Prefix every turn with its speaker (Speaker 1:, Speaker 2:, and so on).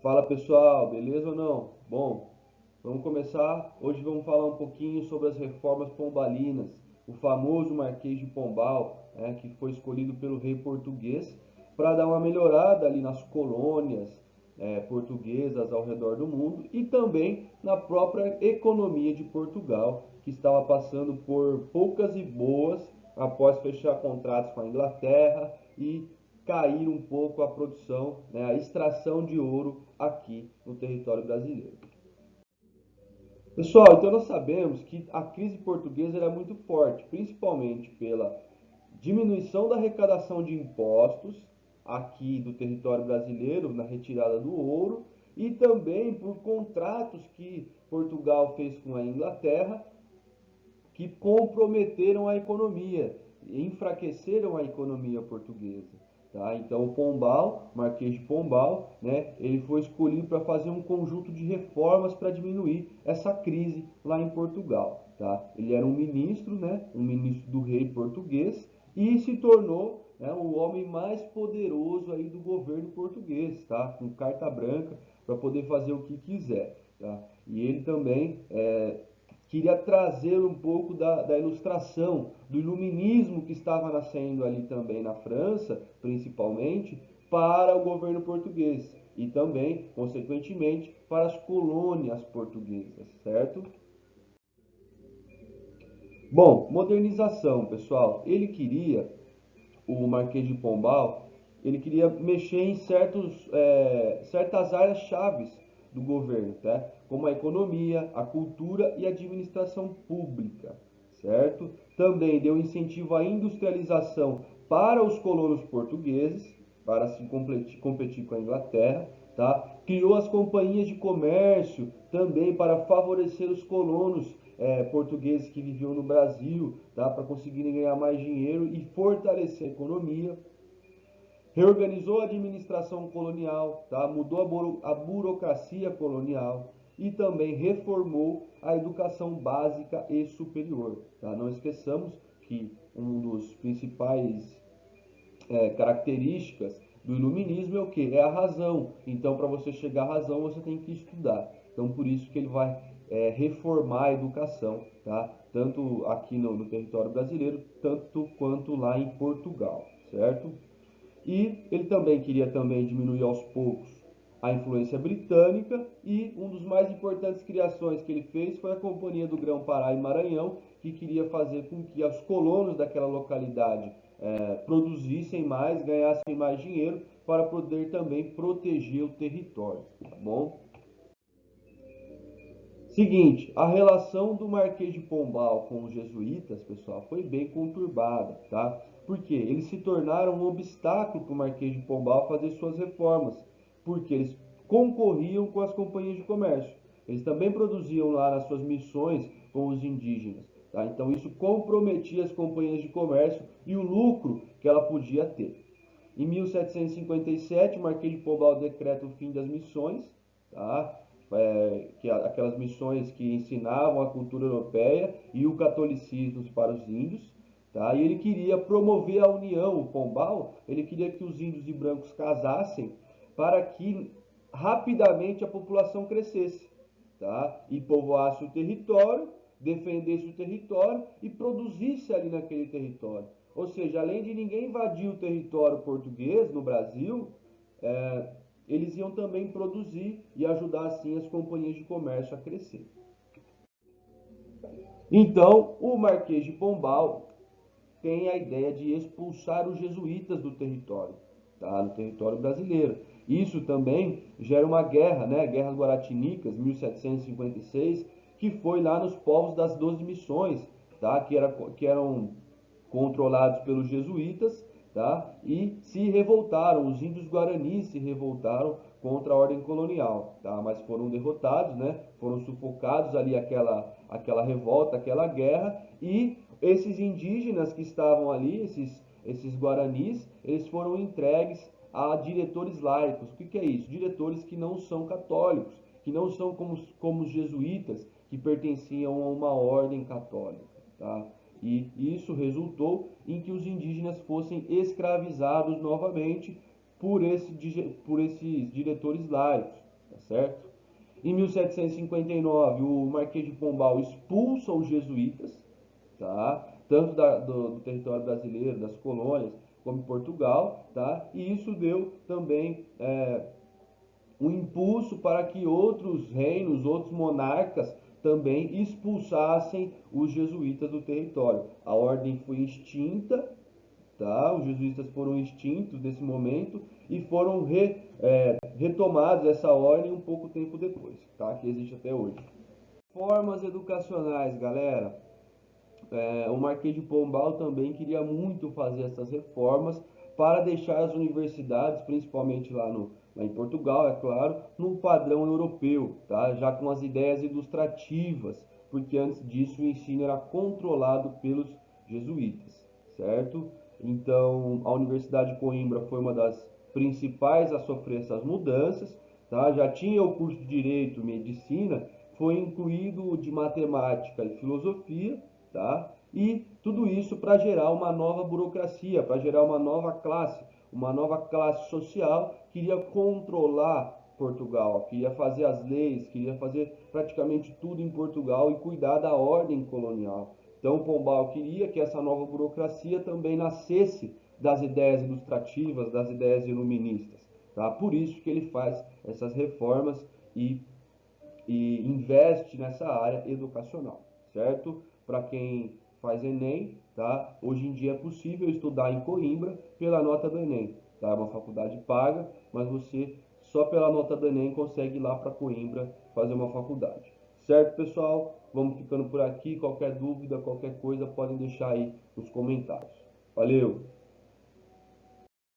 Speaker 1: Fala pessoal, beleza ou não? Bom, vamos começar. Hoje vamos falar um pouquinho sobre as reformas pombalinas, o famoso Marquês de Pombal, que foi escolhido pelo rei português para dar uma melhorada ali nas colônias portuguesas ao redor do mundo e também na própria economia de Portugal, que estava passando por poucas e boas após fechar contratos com a Inglaterra e cair um pouco a produção, a extração de ouro aqui no território brasileiro. Pessoal, então nós sabemos que a crise portuguesa era muito forte, principalmente pela diminuição da arrecadação de impostos aqui do território brasileiro, na retirada do ouro, e também por contratos que Portugal fez com a Inglaterra, que comprometeram a economia, enfraqueceram a economia portuguesa. Tá? Então o Pombal, Marquês de Pombal, ele foi escolhido para fazer um conjunto de reformas para diminuir essa crise lá em Portugal. Tá? Ele era um ministro, um ministro do rei português e se tornou o homem mais poderoso aí do governo português, tá? Com carta branca para poder fazer o que quiser. Tá? E ele também queria trazer um pouco da ilustração, do iluminismo que estava nascendo ali também na França, principalmente, para o governo português e também, consequentemente, para as colônias portuguesas, certo? Bom, modernização, pessoal. O Marquês de Pombal, ele queria mexer em certas áreas chaves do governo, tá? Como a economia, a cultura e a administração pública, certo? Também deu incentivo à industrialização para os colonos portugueses, para se competir com a Inglaterra, tá? Criou as companhias de comércio também para favorecer os colonos portugueses que viviam no Brasil, tá? Para conseguirem ganhar mais dinheiro e fortalecer a economia. Reorganizou a administração colonial, tá? Mudou a burocracia colonial e também reformou a educação básica e superior. Tá? Não esqueçamos que um dos principais características do iluminismo é o que? É a razão. Então, para você chegar à razão, você tem que estudar. Então, por isso que ele vai reformar a educação, tá? Tanto aqui no território brasileiro, tanto quanto lá em Portugal, certo? E ele também queria também diminuir aos poucos a influência britânica e um dos mais importantes criações que ele fez foi a Companhia do Grão-Pará e Maranhão, que queria fazer com que os colonos daquela localidade produzissem mais, ganhassem mais dinheiro para poder também proteger o território, tá bom? Seguinte, a relação do Marquês de Pombal com os jesuítas, pessoal, foi bem conturbada, tá? Porque eles se tornaram um obstáculo para o Marquês de Pombal fazer suas reformas, porque eles concorriam com as companhias de comércio. Eles também produziam lá nas suas missões com os indígenas, tá? Então isso comprometia as companhias de comércio e o lucro que ela podia ter. Em 1757, o Marquês de Pombal decreta o fim das missões, tá? Aquelas missões que ensinavam a cultura europeia e o catolicismo para os índios, tá? E ele queria promover a união, o Pombal, ele queria que os índios e brancos casassem para que rapidamente a população crescesse, tá? E povoasse o território, defendesse o território e produzisse ali naquele território. Ou seja, além de ninguém invadir o território português no Brasil, é, eles iam também produzir e ajudar assim as companhias de comércio a crescer. Então, o Marquês de Pombal tem a ideia de expulsar os jesuítas do território, tá? No território brasileiro. Isso também gera uma guerra, Guerras Guaratinicas, 1756, que foi lá nos povos das 12 missões, tá? Que eram controlados pelos jesuítas, tá? E se revoltaram, os índios guaranis se revoltaram contra a ordem colonial, tá? Mas foram derrotados, Foram sufocados ali aquela revolta, aquela guerra, e esses indígenas que estavam ali, esses guaranis, eles foram entregues a diretores laicos. O que é isso? Diretores que não são católicos, que não são como os jesuítas, que pertenciam a uma ordem católica, tá? E isso resultou em que os indígenas fossem escravizados novamente por esses diretores laicos. tá certo? Em 1759, o Marquês de Pombal expulsa os jesuítas, tá? Tanto do território brasileiro, das colônias, como em Portugal, tá? E isso deu também um impulso para que outros reinos, outros monarcas também expulsassem os jesuítas do território. A ordem foi extinta, tá? Os jesuítas foram extintos nesse momento e foram retomados essa ordem um pouco tempo depois, tá? Que existe até hoje. Formas educacionais, galera. O Marquês de Pombal também queria muito fazer essas reformas para deixar as universidades, principalmente lá em Portugal, é claro, num padrão europeu, tá? Já com as ideias ilustrativas, porque antes disso o ensino era controlado pelos jesuítas, certo? Então, a Universidade de Coimbra foi uma das principais a sofrer essas mudanças, tá? Já tinha o curso de Direito, Medicina, foi incluído o de Matemática e Filosofia, tá? E tudo isso para gerar uma nova burocracia, para gerar uma nova classe social que iria controlar Portugal, queria fazer as leis, queria fazer praticamente tudo em Portugal e cuidar da ordem colonial. Então Pombal queria que essa nova burocracia também nascesse das ideias ilustrativas, das ideias iluministas, tá? Por isso que ele faz essas reformas e investe nessa área educacional, certo? Para quem faz Enem, tá? Hoje em dia é possível estudar em Coimbra pela nota do Enem, tá? É uma faculdade paga, mas você só pela nota do Enem consegue ir lá para Coimbra fazer uma faculdade. Certo, pessoal? Vamos ficando por aqui. Qualquer dúvida, qualquer coisa, podem deixar aí nos comentários. Valeu!